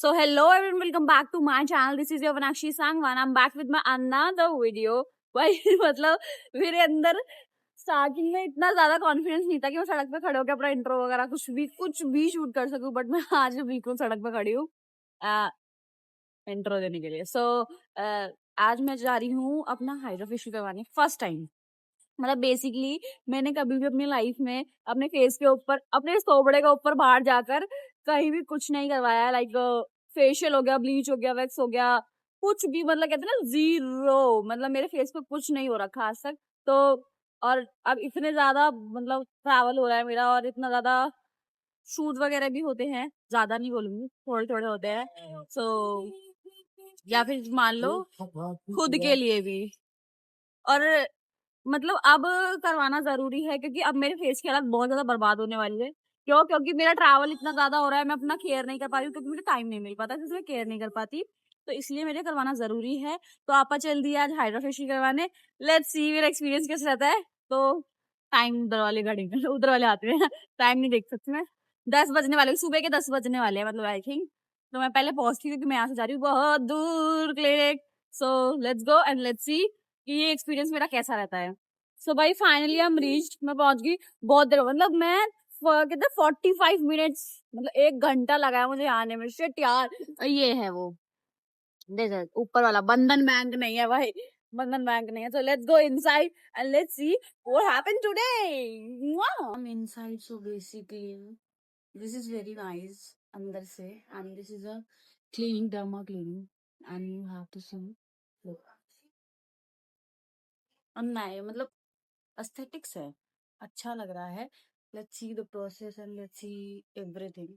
So hello everyone, welcome back to my channel. This is your Vanakshi Sangwan. I'm back with my another video. भाई मतलब मेरे अंदर starting में इतना ज्यादा कॉन्फिडेंस नहीं था कि मैं सड़क पे खड़े होकर अपना इंट्रो वगैरह कुछ भी शूट कर सकूं, बट मैं आज बिल्कुल सड़क पे खड़ी हूँ इंट्रो देने के लिए. आज मैं जा रही हूँ अपना हाइड्रा फेशियल करवाने फर्स्ट टाइम. मतलब बेसिकली मैंने कभी भी अपनी लाइफ में अपने फेस के ऊपर अपने सोबड़े के ऊपर बाहर जाकर कहीं भी कुछ नहीं करवाया. लाइक फेशियल हो गया, ब्लीच हो गया, वैक्स हो गया, कुछ भी. मतलब कहते हैं ना जीरो. मतलब मेरे फेस पे कुछ नहीं हो रखा आज तक. तो और अब इतने ज्यादा मतलब ट्रैवल हो रहा है मेरा और इतना ज्यादा शूट वगैरह भी होते हैं, ज्यादा नहीं बोलूंगी, थोड़े थोड़े होते हैं. या फिर मान लो खुद के लिए भी. और मतलब अब करवाना जरूरी है क्योंकि अब मेरे फेस की हालत बहुत ज्यादा बर्बाद होने वाली है. क्यों? क्योंकि मेरा ट्रैवल इतना ज्यादा हो रहा है, मैं अपना केयर नहीं कर पा रही हूँ क्योंकि मुझे टाइम नहीं मिल पाता, इसलिए मैं केयर नहीं कर पाती. तो इसलिए मुझे करवाना जरूरी है. तो आपा चल दिया आज हाइड्रा फेशियल करवाने. लेट्स सी मेरा एक्सपीरियंस कैसा रहता है. तो टाइम उधर वाले घड़ी में उधर वाले आते हैं, टाइम नहीं देख सकती मैं. 10 बजने वाले, सुबह के 10 बजने वाले हैं मतलब आई थिंक. तो मैं पहले पहुंचती हूँ क्योंकि मैं यहाँ से जा रही हूँ बहुत दूर clinic. So let's go and let's सी कि ये एक्सपीरियंस मेरा कैसा रहता है. सो भाई फाइनली हम रीच्ड. मैं पहुंच गई. बहुत देर मतलब मैं कहते 45 मिनट्स, मतलब 1 घंटा लगाया मुझे आने में. शिट यार. ये है वो देखो ऊपर वाला बंधन बैंक नहीं है भाई, बंधन बैंक नहीं है. So let's go inside and let's see what happened today. I'm inside, so basically this is very nice अंदर से. and this is a cleaning, derma cleaning, and you have to see. Look. और नहीं मतलब aesthetics है, अच्छा लग रहा है. Let's see the process and let's see everything.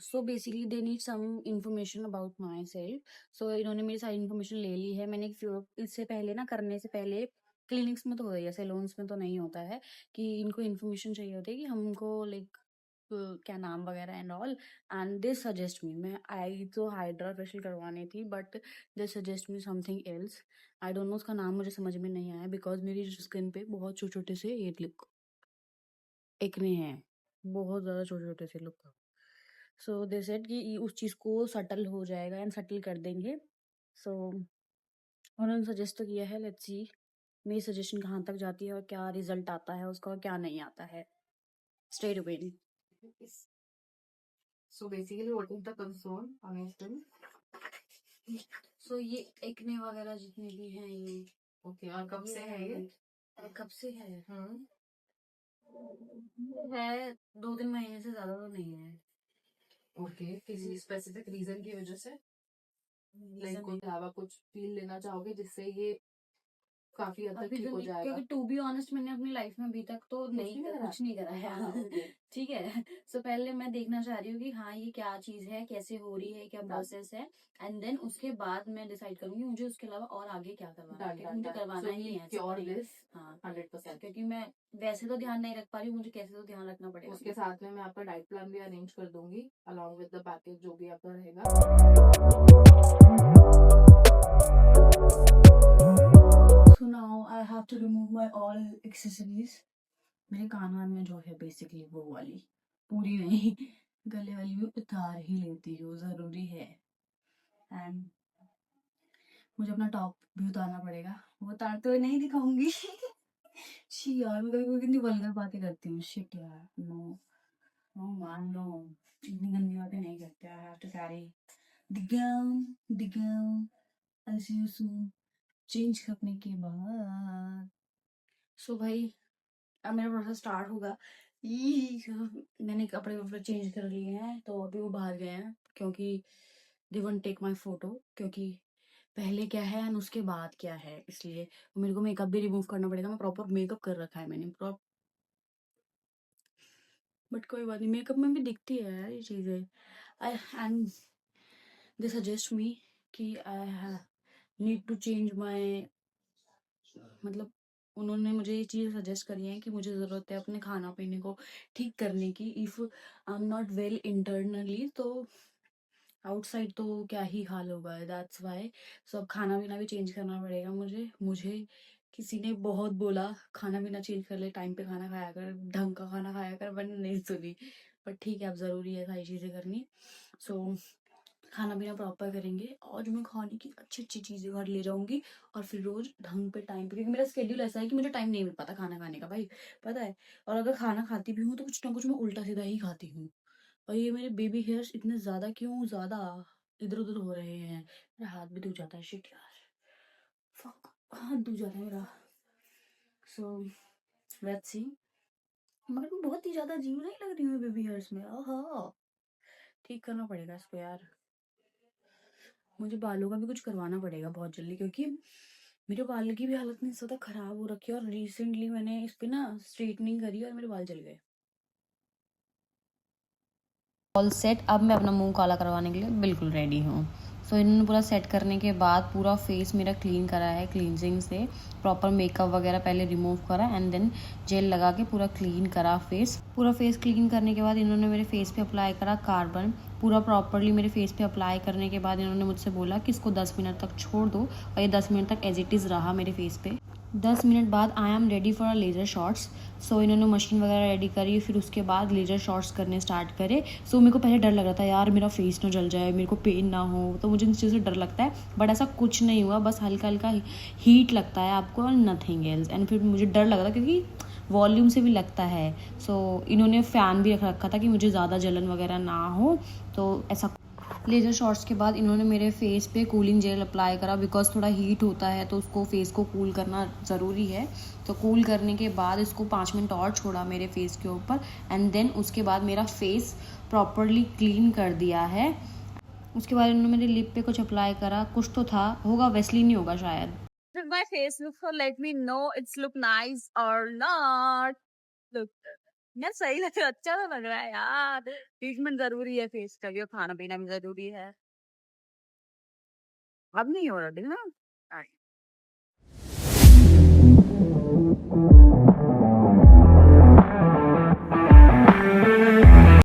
So basically they need some information about myself. So इन्होंने मेरी सारी इन्फॉर्मेशन ले ली है. मैंने इससे पहले ना, करने से पहले क्लिनिक्स में तो हो है, सैलून्स में तो नहीं होता है कि इनको इन्फॉर्मेशन चाहिए होती है कि हमको लाइक क्या नाम वगैरह and all. And they suggest मी, मैं आई तो हाइड्रा फेशियल करवानी थी but they suggest me something else. I don't know, उसका नाम मुझे समझ में नहीं आया बिकॉज मेरी स्किन पे बहुत छोटे छोटे से ये लुक एक्ने हैं, बहुत ज़्यादा छोटे छोटे से लुक. सो दे सेड कि उस चीज़ को सटल हो जाएगा एंड सटल कर देंगे. सो उन्होंने सजेस्ट तो किया है. लेट्स सी मेरी सजेशन कहाँ तक जाती है और क्या रिजल्ट आता है उसका और क्या नहीं आता है. Stay tuned. So basically, what is the concern on your skin? सो ये एक्ने वगैरह जितने भी हैं ये. Okay, और कब से है ये? कब से है? है 2-3 महीने से ज्यादा तो नहीं है. Okay, किसी स्पेसिफिक रीजन की वजह से लाइक कोई अलावा कुछ फील लेना चाहोगे जिससे ये काफी हद तक ठीक हो जाएगा? क्योंकि टू बी ऑनेस्ट मैंने अपनी लाइफ में अभी तक तो कुछ नहीं करा है. ठीक है. सो पहले मैं देखना चाह रही हूँ कि हाँ ये क्या चीज है, कैसे हो रही है, क्या प्रोसेस है. एंड देन उसके बाद मैं डिसाइड करूंगी मुझे उसके अलावा और आगे क्या करवाना है, क्योंकि मुझे करवाना ही है. क्योर दिस हाँ 100%. क्योंकि मैं वैसे तो ध्यान नहीं रख पा रही हूँ, मुझे कैसे तो ध्यान रखना पड़ेगा. उसके साथ में मैं आपका डाइट प्लान भी अरेंज कर दूंगी अलॉन्ग विद द पैकेज जो भी आपका रहेगा. So now I have to remove my all accessories. मेरे कान वान में जो है बेसिकली वो वाली पूरी नहीं, गले वाली भी उतार ही लेती हूँ, जरूरी है. एंड मुझे अपना टॉप भी उतारना पड़ेगा, वो उतारते हुए नहीं दिखाऊंगी. शी यार मैं कभी कभी कितनी वल्गर बातें करती हूँ. शिट यार, नो नो मान लो, इतनी गंदी बातें नहीं करते. I have to carry the gown. I see you soon change करने के बाद. सो भाई अब मेरा प्रोसेस स्टार्ट होगा. मैंने कपड़े वपड़े चेंज कर लिए हैं तो अभी वो बाहर गए हैं क्योंकि they won't take my photo. क्योंकि पहले क्या है और उसके बाद क्या है, इसलिए मेरे को मेकअप भी रिमूव करना पड़ेगा. मैं प्रॉपर मेकअप कर रखा है मैंने बट कोई बात नहीं, मेकअप में भी दिखती है यार ये चीज़ें. आई एंड दे सजेस्ट मी कि I need to change my, मतलब उन्होंने मुझे ये चीज़ सजेस्ट करी है कि मुझे ज़रूरत है अपने खाना पीने को ठीक करने की. If I am not well internally तो आउटसाइड तो क्या ही हाल होगा. That's why. सो अब खाना पीना भी चेंज करना पड़ेगा मुझे किसी ने बहुत बोला खाना पीना चेंज कर ले, टाइम पे खाना खाया कर, ढंग का खाना खाया कर, मैंने नहीं सुनी। पर ठीक है, अब ज़रूरी है सारी चीज़ें करनी। सो खाना पीना प्रॉपर करेंगे, और जो मैं खाने की अच्छी अच्छी चीज़ें घर ले जाऊंगी, और फिर रोज ढंग पे टाइम पे, क्योंकि मेरा स्केड्यूल ऐसा है कि मुझे टाइम नहीं मिल पाता खाना खाने का भाई, पता है। और अगर खाना खाती भी हूँ तो कुछ ना कुछ मैं उल्टा सीधा ही खाती हूँ। और ये मेरे बेबी हेयर्स इतने ज़्यादा क्यों ज़्यादा इधर उधर हो रहे हैं, मेरा हाथ भी धुल जाता है, शिट यार, फक, हाथ धुल जाता है मेरा। सो लेट्स सी, मगर मैं बहुत ही ज़्यादा अजीब नहीं लग रही हूँ बेबी हेयर्स में, ओहो। ठीक करना पड़ेगा इसको यार, मुझे बालों का भी कुछ करवाना पड़ेगा बहुत जल्दी, क्योंकि मेरे बाल की भी हालत नहीं ज़्यादा ख़राब हो रखी है, और रिसेंटली मैंने इस पे ना स्ट्रेटनिंग करी और मेरे बाल जल गए। ऑल सेट, अब मैं अपना मुंह काला करवाने के लिए बिल्कुल रेडी हूँ। सो इन्होंने पूरा सेट करने के बाद पूरा फेस मेरा क्लीन करा है, क्लींजिंग से प्रॉपर मेकअप वगैरह पहले रिमूव करा, एंड देन जेल लगा के पूरा क्लीन करा फेस। पूरा फेस क्लीन करने के बाद इन्होंने मेरे फेस पे अप्लाई करा कार्बन, पूरा प्रॉपरली मेरे फेस पे अप्लाई करने के बाद इन्होंने मुझसे बोला कि इसको 10 मिनट तक छोड़ दो, और ये 10 मिनट तक एज इट इज़ रहा मेरे फेस पे। 10 मिनट बाद I am ready for a laser shots. So इन्होंने मशीन वगैरह रेडी करी, फिर उसके बाद लेज़र शॉट्स करने स्टार्ट करे। सो मेरे को पहले डर लग रहा था यार मेरा फेस ना जल जाए, मेरे को पेन ना हो, तो मुझे इन चीज़ों से डर लगता है, बट ऐसा कुछ नहीं हुआ, बस हल्का हल्का हीट लगता है आपको और नथिंग एल्स। एंड फिर मुझे डर लग रहा था क्योंकि वॉल्यूम से भी लगता है। सो इन्होंने फ़ैन भी रख रखा था कि मुझे ज़्यादा जलन वगैरह ना हो, तो ऐसा। लेज़र शॉट्स के बाद इन्होंने मेरे फेस पे कूलिंग जेल अप्लाई करा, बिकॉज थोड़ा हीट होता है तो उसको फेस को कूल करना ज़रूरी है। तो कूल करने के बाद इसको 5 मिनट और छोड़ा मेरे फेस के ऊपर, एंड देन उसके बाद मेरा फेस प्रॉपरली क्लीन कर दिया है। उसके बाद इन्होंने मेरे लिप पे कुछ अप्लाई करा, कुछ तो था, होगा वेस्लिन नहीं होगा शायद। Did my face look, so let me know it's look nice or not. Look, यार सही लग रहा है, अच्छा तो लग रहा है यार। ट्रीटमेंट जरूरी है फेस का भी, और खाना पीना भी जरूरी है। अब नहीं हो रहा, ठीक है ना?